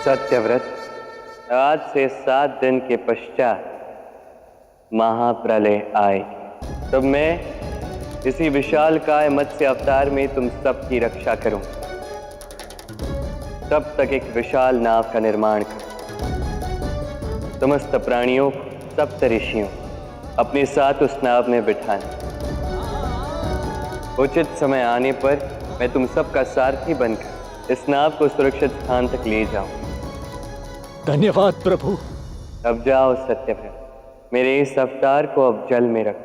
सत्यव्रत, आज से 7 दिन के पश्चात महाप्रलय आएगी। तब मैं इसी विशालकाय मत्स्य अवतार में तुम सबकी रक्षा करूं। तब तक एक विशाल नाव का निर्माण करूं। समस्त प्राणियों को, सप्त ऋषियों अपने साथ उस नाव में बिठाना। उचित समय आने पर मैं तुम सबका सारथी बनकर इस नाव को सुरक्षित स्थान तक ले जाऊं। धन्यवाद प्रभु। अब जाओ सत्यव्रत, मेरे इस अवतार को अब जल में रख।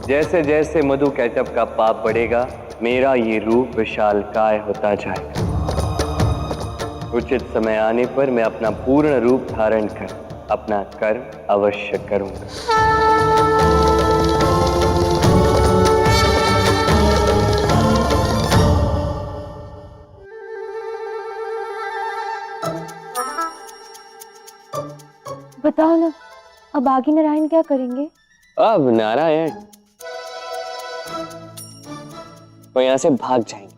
जैसे जैसे मधु कैटअप का पाप बढ़ेगा, मेरा ये रूप विशालकाय होता जाएगा। उचित समय आने पर मैं अपना पूर्ण रूप धारण कर अपना कर्म अवश्य करूंगा। बताओ ना, अब आगे नारायण क्या करेंगे? अब नारायण तो यहाँ से भाग जाएंगे।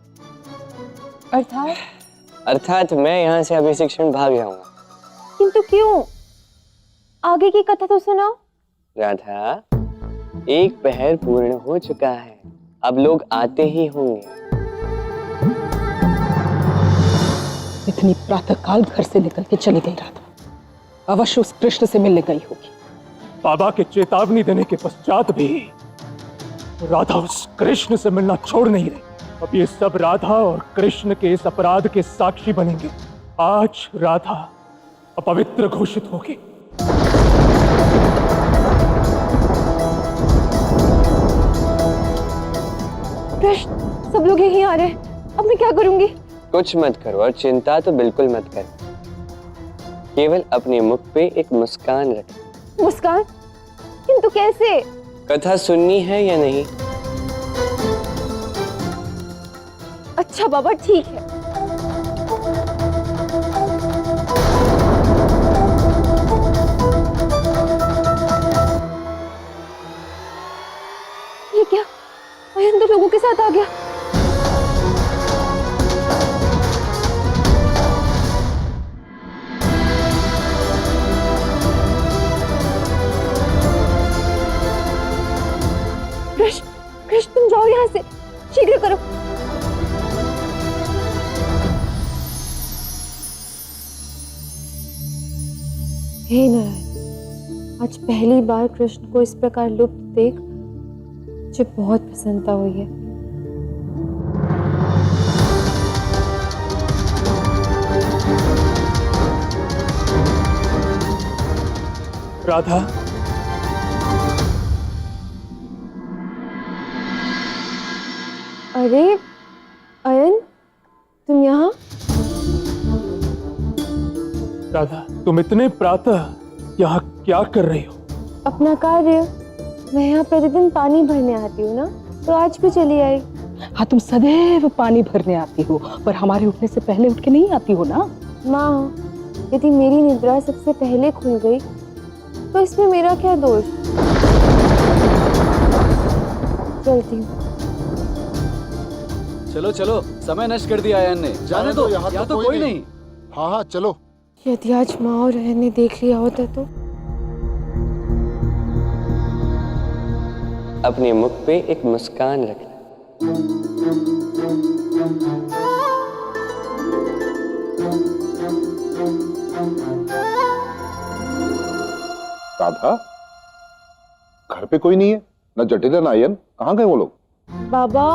अर्थात मैं यहाँ से अभी शिक्षण भाग जाऊंगा। किंतु क्यों? आगे की कथा तो सुनाओ। राधा, एक पहर पूर्ण हो चुका है, अब लोग आते ही होंगे। इतनी प्रातःकाल घर से निकल के चली गई राधा, अवश्य उस कृष्ण से मिलने गई होगी। बाबा के चेतावनी देने के पश्चात भी राधा उस कृष्ण से मिलना छोड़ नहीं रही। अब ये सब राधा और कृष्ण के इस अपराध के साक्षी बनेंगे। आज राधा अपवित्र घोषित होगी। कृष्ण, सब लोग यहीं आ रहे हैं, अब मैं क्या करूंगी? कुछ मत करो और चिंता तो बिल्कुल मत कर। केवल अपने मुख पे एक मुस्कान रख। मुस्कान? किंतु कैसे? कथा सुननी है या नहीं? अच्छा बाबा, ठीक है। ये क्या? अयन तो लोगों के साथ आ गया। कृष्ण, तुम जाओ यहाँ से, शीघ्र करो। हे नारायण, आज पहली बार कृष्ण को इस प्रकार लुप्त देख मुझे बहुत प्रसन्नता हुई है। राधा, अरे अयन, तुम यहाँ? राधा, तुम इतने प्रातः यहाँ क्या कर रही हो? अपना कार्य। मैं यहाँ प्रतिदिन पानी भरने आती हूँ ना, तो आज भी चली आई। हाँ, तुम सदैव पानी भरने आती हो, पर हमारे उठने से पहले उठ के नहीं आती हो ना। माँ, यदि मेरी निद्रा सबसे पहले खुल गई तो इसमें मेरा क्या दोष? चलती हूँ। चलो चलो, समय नष्ट कर दिया अयन ने। जाने दो, यहाँ तो कोई नहीं। हाँ हाँ चलो। यदि आज माँ और अयन ने देख लिया होता तो? अपने मुख पे एक मुस्कान रखना। राधा, घर पे कोई नहीं है, न जटिल न अयन, कहाँ गए वो लोग? बाबा,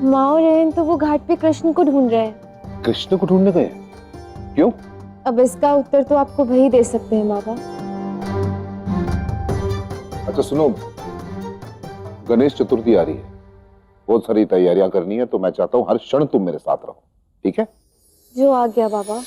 माँ और अयन तो वो घाट पे कृष्ण को ढूंढ रहे हैं। कृष्ण को ढूंढने गए? क्यों? अब इसका उत्तर तो आपको वही दे सकते हैं बाबा। अच्छा सुनो, गणेश चतुर्थी आ रही है, बहुत सारी तैयारियां करनी है, तो मैं चाहता हूँ हर क्षण तुम मेरे साथ रहो, ठीक है? जो आ गया बाबा।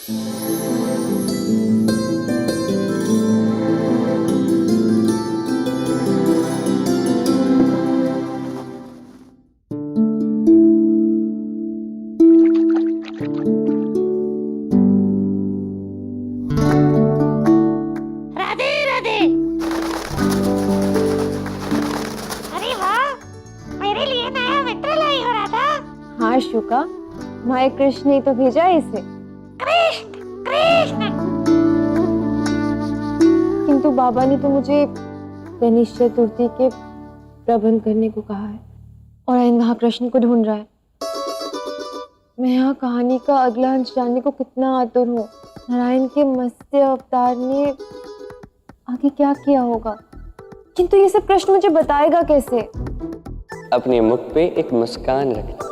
राधे राधे। अरे वाह, मेरे लिए नया मित्र लाई हो राधा। हाँ शुका, माए कृष्ण ने तो भेजा है इसे। कृष्ण किंतु बाबा ने तो मुझे गणेश चतुर्थी के प्रबंध करने को कहा है और आयन वहां कृष्ण को ढूंढ रहा है। मैं यहाँ कहानी का अगला अंश जानने को कितना आतुर हूँ। नारायण के मत्स्य अवतार ने आगे क्या किया होगा, किंतु ये सब कृष्ण मुझे बताएगा कैसे? अपने मुख पे एक मुस्कान रख।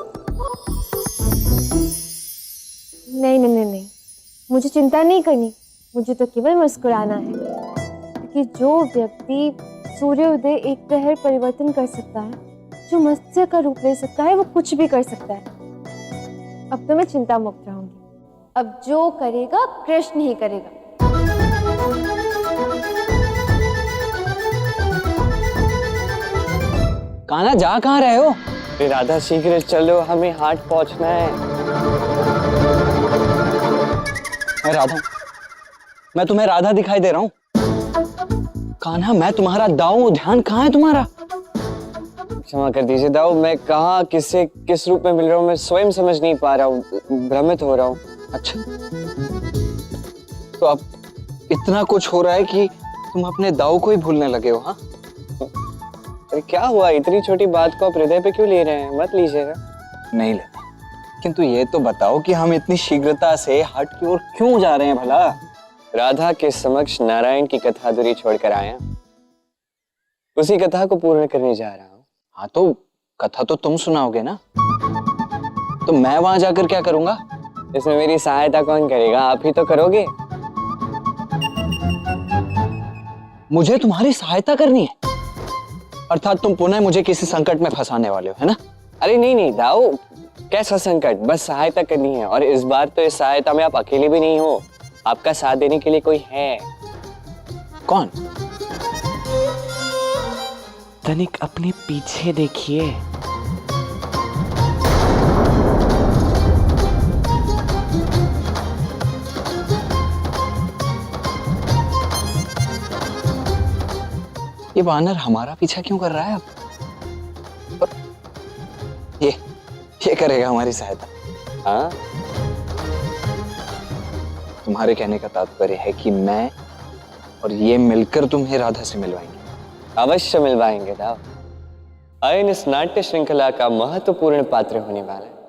नहीं नहीं नहीं नहीं, मुझे चिंता नहीं करनी, मुझे तो केवल मुस्कुराना है, क्योंकि जो व्यक्ति सूर्योदय एक प्रहर परिवर्तन कर सकता है, जो मत्स्य का रूप ले सकता है, वो कुछ भी कर सकता है। अब तो मैं चिंता मुक्त रहूंगी। अब जो करेगा कृष्ण ही करेगा। कान्हा जा कहाँ रहे हो? राधा शीघ्र चलो, हमें हाट पहुंचना है। मैं राधा हूं। मैं तुम्हें राधा दिखाई दे रहा हूँ। कान्हा मैं तुम्हारा दाऊ हूं, ध्यान कहाँ है तुम्हारा? क्षमा कर दीजिए दाऊ, मैं कहाँ किससे किस रूप में मिल रहा हूँ मैं स्वयं समझ नहीं पा रहा हूँ, भ्रमित हो रहा हूँ। अच्छा, तो अब इतना कुछ हो रहा है कि तुम अपने दाऊ को ही भूलने लगे हो? हाँ, अरे क्या हुआ, इतनी छोटी बात को आप हृदय पे क्यों ले रहे हैं? मत लीजिएगा। नहीं लेता, किंतु ये तो बताओ कि हम इतनी शीघ्रता से हट की ओर क्यों जा रहे हैं भला? राधा के समक्ष नारायण की कथा अधूरी छोड़कर आया, उसी कथा को पूर्ण करने जा रहा हूँ। हाँ, तो कथा तो तुम सुनाओगे ना, तो मैं वहां जाकर क्या करूंगा? इसमें मेरी सहायता कौन करेगा? आप ही तो करोगे। मुझे तुम्हारी सहायता करनी है, अर्थात तुम पुनः मुझे किसी संकट में फंसाने वाले हो, है ना? अरे नहीं नहीं दाऊ, कैसा संकट, बस सहायता करनी है। और इस बार तो इस सहायता में आप अकेले भी नहीं हो, आपका साथ देने के लिए कोई है। कौन? तनिक अपने पीछे देखिए। ये वानर हमारा पीछा क्यों कर रहा है अब? ये करेगा हमारी सहायता? हाँ, तुम्हारे कहने का तात्पर्य है कि मैं और ये मिलकर तुम्हें राधा से मिलवाएंगे? अवश्य मिलवाएंगे दाऊ। आयन इस नाट्य श्रृंखला का महत्वपूर्ण पात्र होने वाला है।